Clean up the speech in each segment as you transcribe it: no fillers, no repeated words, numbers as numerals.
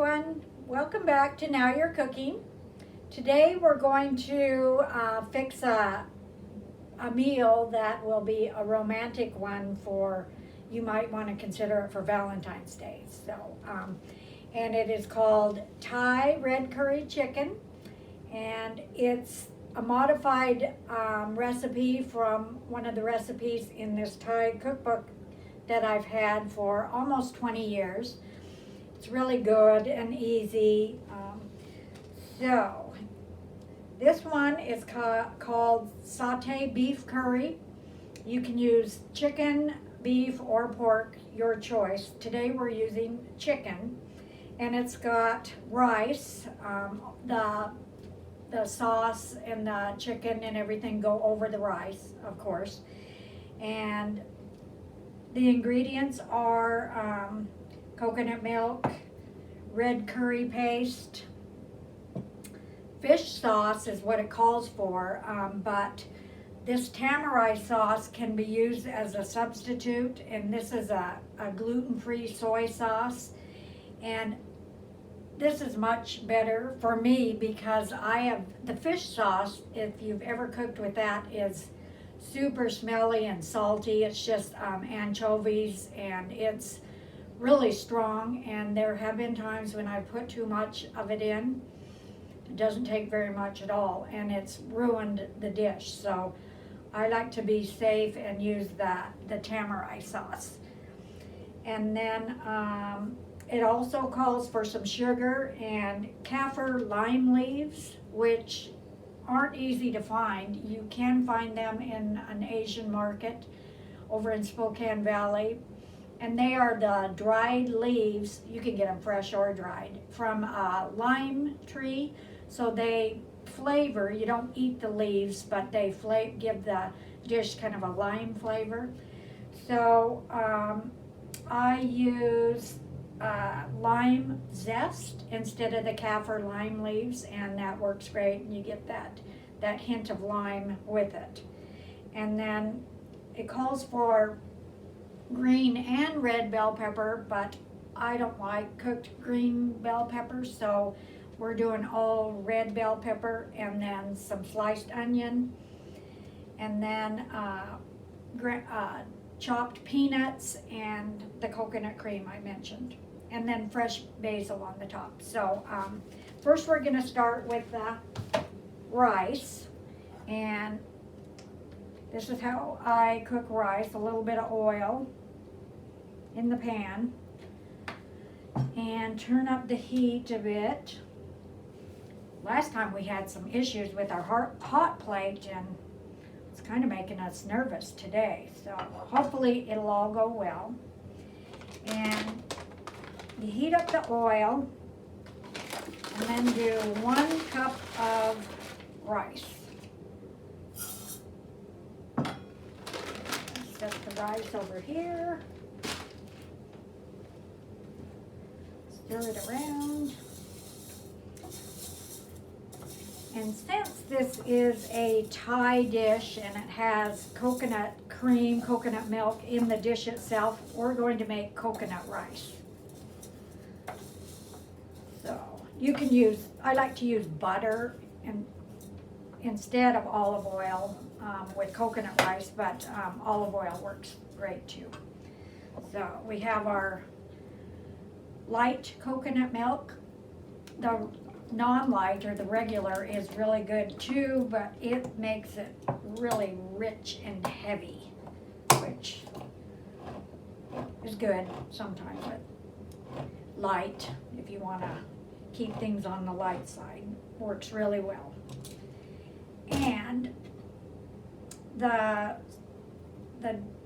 everyone, welcome back to Now You're Cooking. Today we're going to fix a meal that will be a romantic one for, you might want to consider it for Valentine's Day. And it is called Thai red curry chicken, and it's a modified recipe from one of the recipes in this Thai cookbook that I've had for almost 20 years. It's really good and easy. So this one is called Sauté Beef Curry. You can use chicken, beef, or pork, your choice. Today we're using chicken, and it's got rice. The sauce and the chicken and everything go over the rice, of course. And the ingredients are coconut milk, red curry paste, fish sauce is what it calls for, but this tamari sauce can be used as a substitute, and this is a gluten-free soy sauce. And this is much better for me because I have the fish sauce, if you've ever cooked with that, is super smelly and salty. It's just anchovies, and it's really strong, and there have been times when I put too much of it in. It doesn't take very much at all, and it's ruined the dish. So I like to be safe and use the tamari sauce. And then it also calls for some sugar and kaffir lime leaves, which aren't easy to find. You can find them in an Asian market over in Spokane Valley. And they are the dried leaves, you can get them fresh or dried, from a lime tree. So they flavor, you don't eat the leaves, but they give the dish kind of a lime flavor. So I use lime zest instead of the kaffir lime leaves, and that works great, and you get that hint of lime with it. And then it calls for green and red bell pepper, but I don't like cooked green bell peppers, so we're doing all red bell pepper, and then some sliced onion, and then chopped peanuts and the coconut cream I mentioned, and then fresh basil on the top. So first we're going to start with the rice, and this is how I cook rice. A little bit of oil in the pan, and turn up the heat a bit. Last time we had some issues with our hot plate, and it's kind of making us nervous today. So hopefully it'll all go well. And you heat up the oil, and then do 1 cup of rice. Set the rice over here. Stir it around. And since this is a Thai dish and it has coconut cream, coconut milk in the dish itself, we're going to make coconut rice. So you can use, I like to use butter instead of olive oil with coconut rice, but olive oil works great too. So we have our light coconut milk. The non-light or the regular is really good too, but it makes it really rich and heavy, which is good sometimes, but light, if you want to keep things on the light side, works really well. And the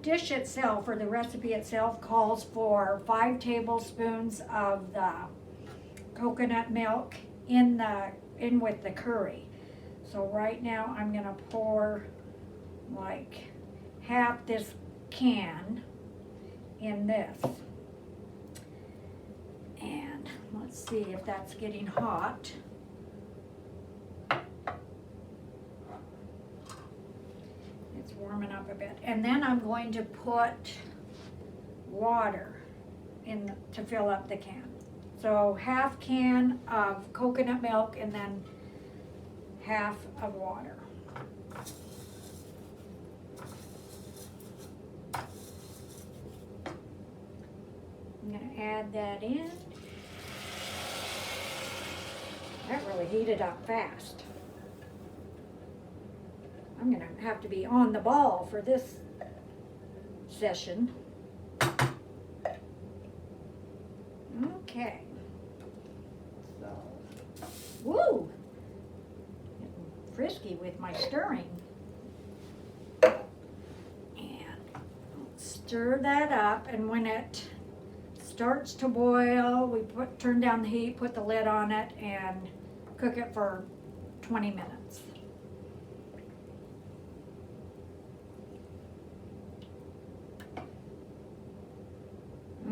dish itself, or the recipe itself, calls for 5 tablespoons of the coconut milk in with the curry. So right now I'm gonna pour like half this can in this. And let's see if that's getting hot. It's warming up a bit. And then I'm going to put water in to fill up the can. So half can of coconut milk and then half of water. I'm gonna add that in. That really heated up fast. I'm gonna have to be on the ball for this session. Okay. So, woo! Getting frisky with my stirring. And stir that up, and when it starts to boil, we turn down the heat, put the lid on it, and cook it for 20 minutes.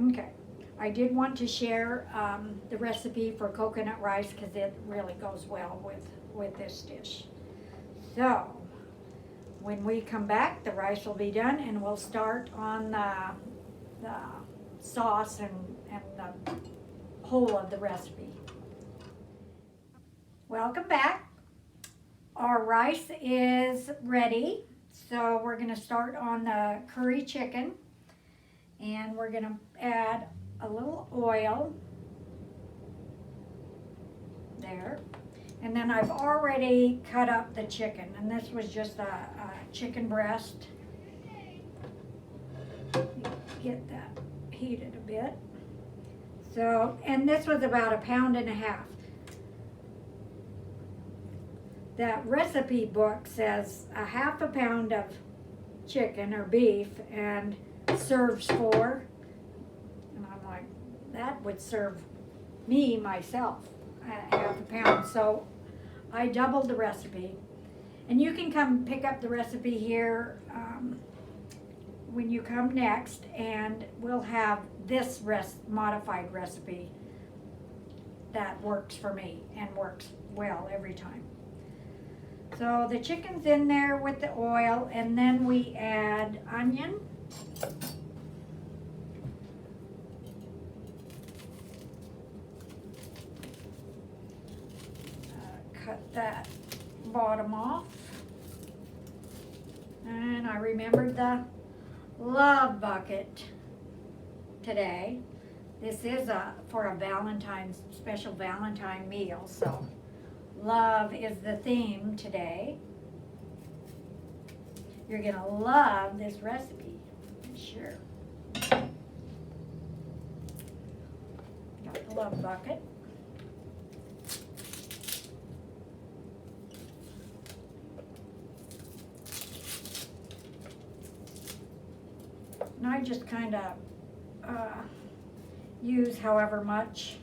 Okay, I did want to share the recipe for coconut rice because it really goes well with this dish. So, when we come back, the rice will be done, and we'll start on the sauce and the whole of the recipe. Welcome back. Our rice is ready, so we're going to start on the curry chicken, and we're going to add a little oil there. And then I've already cut up the chicken, and this was just a chicken breast. Get that heated a bit. So, and this was about 1.5 pounds. That recipe book says 1/2 pound of chicken or beef and serves 4. And I'm like, that would serve me, myself, 1/2 pound. So I doubled the recipe. And you can come pick up the recipe here when you come next, and we'll have this modified recipe that works for me and works well every time. So the chicken's in there with the oil, and then we add onion. Cut that bottom off. And I remembered the love bucket today. This is for a special Valentine meal, so love is the theme today. You're gonna love this recipe, I'm sure. Got the love bucket. And I just kind of use however much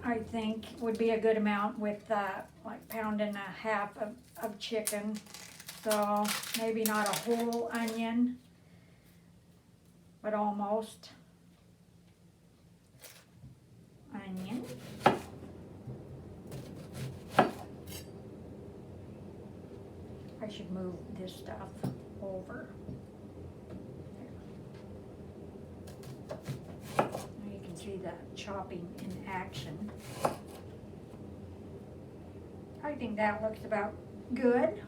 I think would be a good amount with like 1.5 pounds of chicken. So maybe not a whole onion, but almost. Onion. I should move this stuff over. Now you can see the chopping in action. I think that looks about good.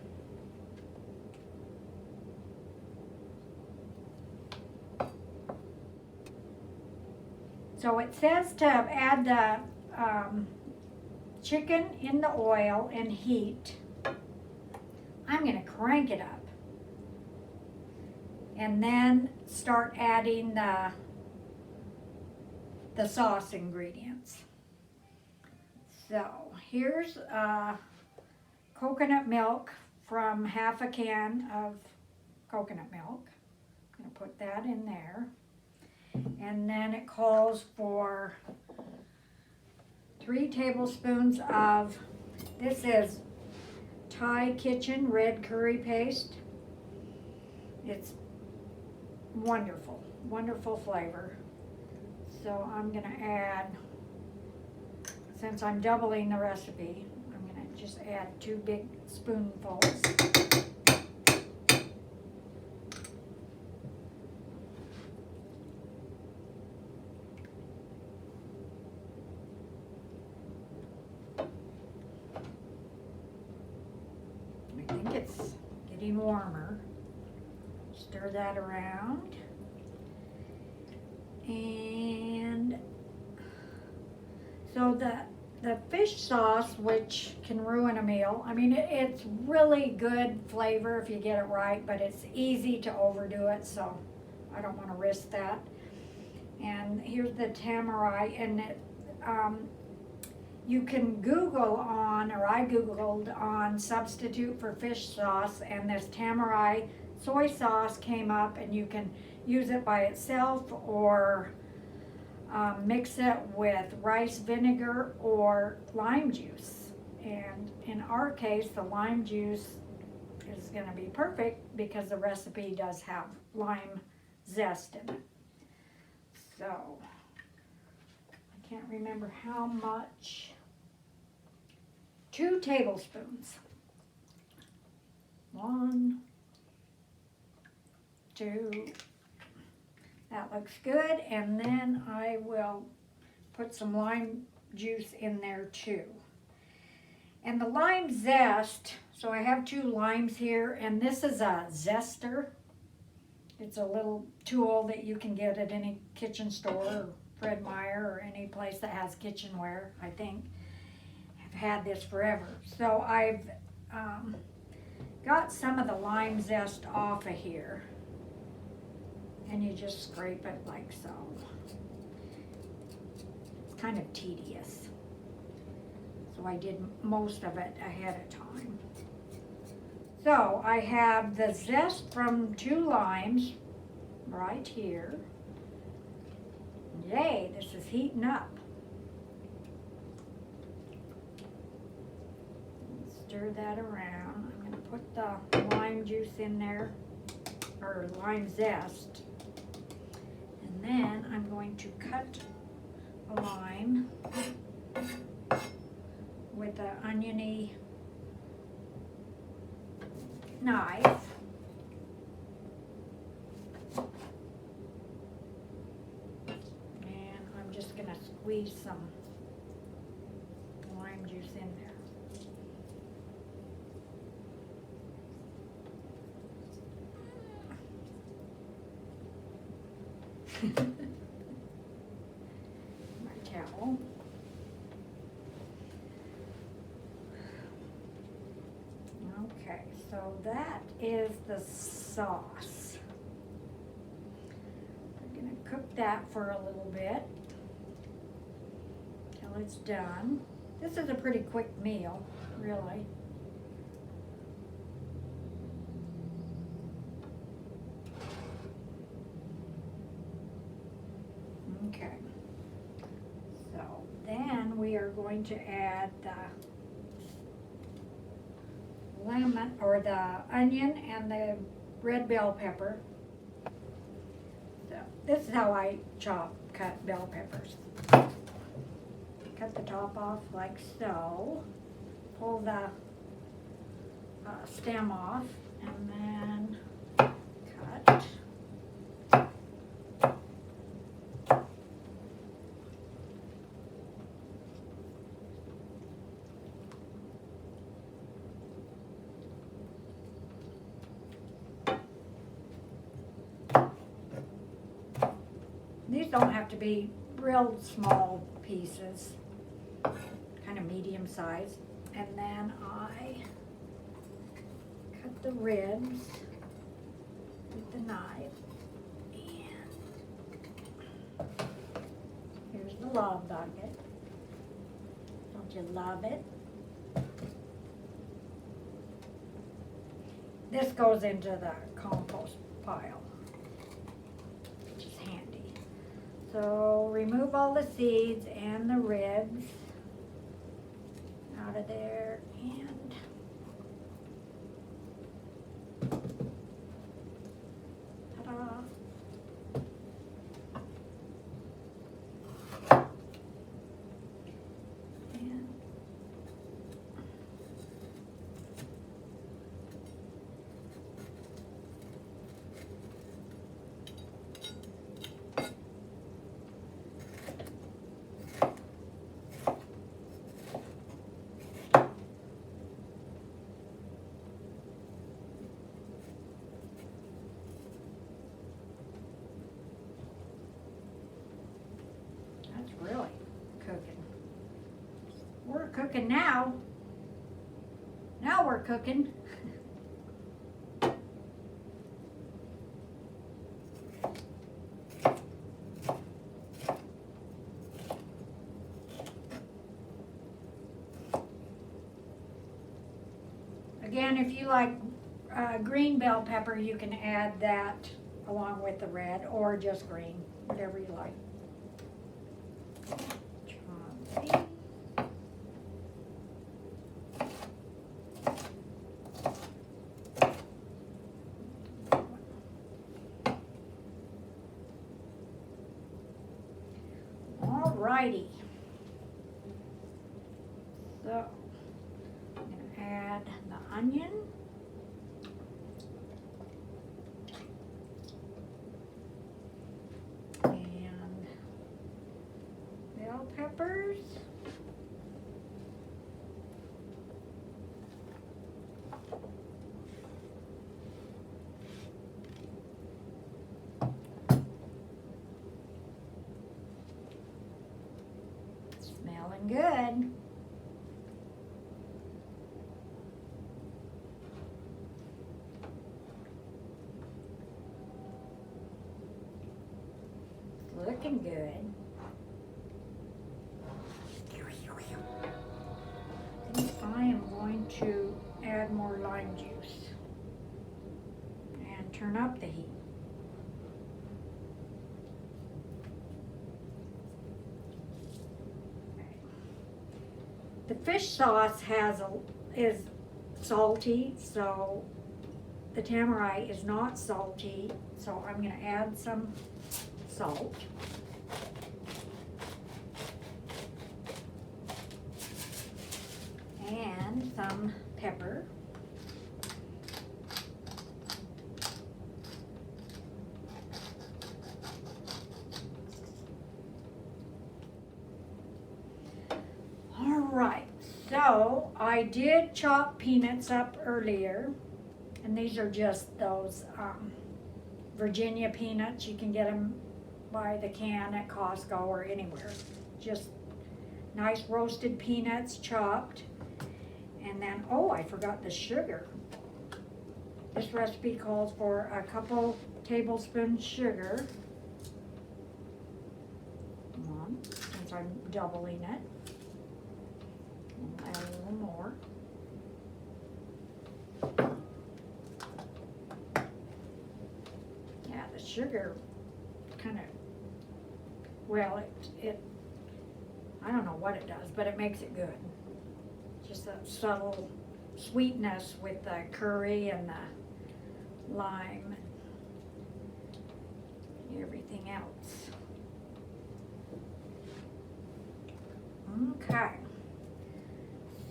So it says to add the chicken in the oil and heat. I'm going to crank it up and then start adding the sauce ingredients. So here's coconut milk from 1/2 can of coconut milk. I'm going to put that in there. And then it calls for 3 tablespoons of, this is Thai Kitchen red curry paste. It's wonderful, wonderful flavor. So I'm gonna add, since I'm doubling the recipe, I'm gonna just add 2 big spoonfuls. warmer. Stir that around. And so the fish sauce, which can ruin a meal, I mean, it's really good flavor if you get it right, but it's easy to overdo it, so I don't want to risk that. And here's the tamari, and you can Google on, or I Googled on substitute for fish sauce, and this tamari soy sauce came up, and you can use it by itself or mix it with rice vinegar or lime juice. And in our case, the lime juice is going to be perfect because the recipe does have lime zest in it. So, I can't remember how much. 2 tablespoons. 1, 2. That looks good, and then I will put some lime juice in there too. And the lime zest, so I have 2 limes here, and this is a zester. It's a little tool that you can get at any kitchen store, or Fred Meyer, or any place that has kitchenware, I think. I've had this forever. So I've got some of the lime zest off of here. And you just scrape it like so. It's kind of tedious. So I did most of it ahead of time. So I have the zest from 2 limes right here. Yay, this is heating up. Stir that around. I'm going to put the lime juice in there, or lime zest. And then I'm going to cut a lime with an oniony knife. And I'm just going to squeeze some lime juice in there. My towel. Okay, so that is the sauce. We're going to cook that for a little bit till it's done. This is a pretty quick meal, really. Okay, so then we are going to add the lemon, or the onion and the red bell pepper. So this is how I cut bell peppers. Cut the top off like so, pull the stem off, and then cut. These don't have to be real small pieces, kind of medium size. And then I cut the ribs with the knife. And here's the love bucket. Don't you love it? This goes into the compost pile. So remove all the seeds and the ribs out of there, and ta-da. And That's really cooking. We're cooking now. Now we're cooking. Again, if you like green bell pepper, you can add that along with the red, or just green, whatever you like. Chauncey. Alrighty. So, I'm going to add the onion. And bell peppers. Smelling good. Looking good. I think I am going to add more lime juice and turn up the heat. The fish sauce is salty, so the tamari is not salty, so I'm going to add some salt. And some pepper. All right, so I did chop peanuts up earlier, and these are just those Virginia peanuts. You can get them by the can at Costco or anywhere. Just nice roasted peanuts chopped. And then, oh, I forgot the sugar. This recipe calls for a couple tablespoons sugar. One, since I'm doubling it. I'll add a little more. Yeah, the sugar kind of, well, it I don't know what it does, but it makes it good. Just a subtle sweetness with the curry and the lime and everything else. Okay.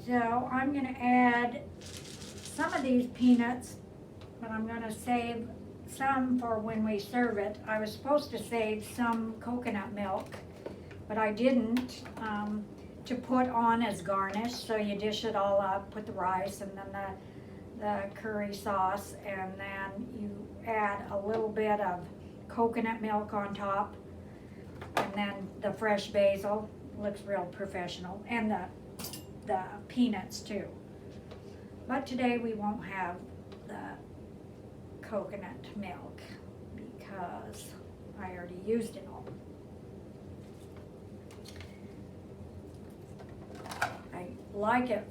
So I'm going to add some of these peanuts, but I'm going to save some for when we serve it. I was supposed to save some coconut milk, but I didn't, to put on as garnish. So you dish it all up, put the rice and then the curry sauce, and then you add a little bit of coconut milk on top, and then the fresh basil. Looks real professional, and the peanuts too. But today we won't have the coconut milk because I already used it all. I like it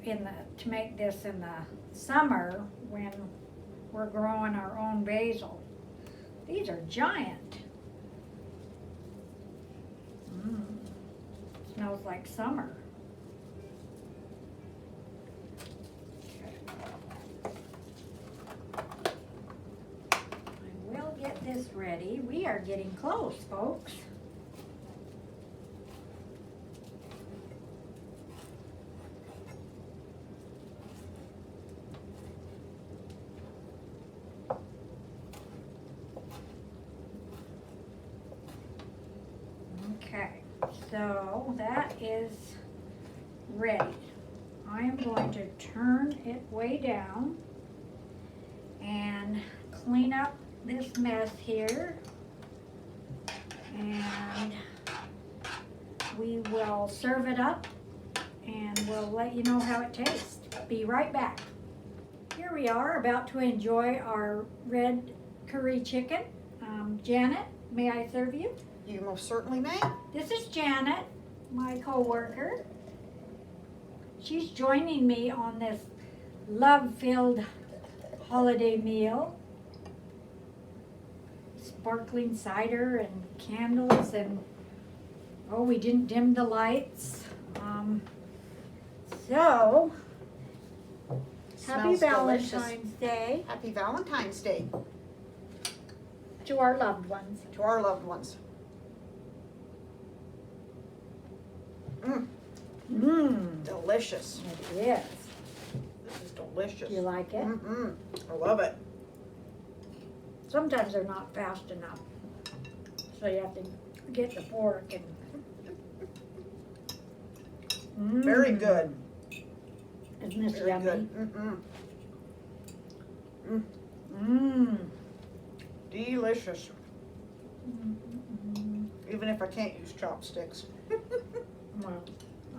to make this in the summer when we're growing our own basil. These are giant. Smells like summer. I will get this ready. We are getting close, folks. Okay, so that is ready. I am going to turn it way down and clean up this mess here, and will serve it up and we'll let you know how it tastes. Be right back. Here we are about to enjoy our red curry chicken. Janet, may I serve you? You most certainly may. This is Janet, my co-worker. She's joining me on this love-filled holiday meal. Sparkling cider and candles and, oh, we didn't dim the lights. So, happy Smells delicious. Valentine's Day Happy Valentine's Day to our loved ones. to our loved ones. Mmm, Delicious. it is. This is delicious. You like it? I love it. Sometimes they're not fast enough. So you have to get the fork and. Very good. Isn't this Very yummy? good. Mmm. Delicious. Even if I can't use chopsticks. Well,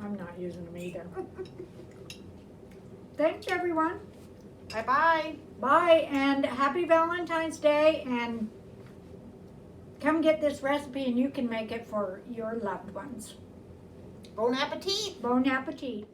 I'm not using them either. Thanks, everyone. Bye-bye. Bye, and happy Valentine's Day, and come get this recipe and you can make it for your loved ones. Bon appetit. Bon appetit.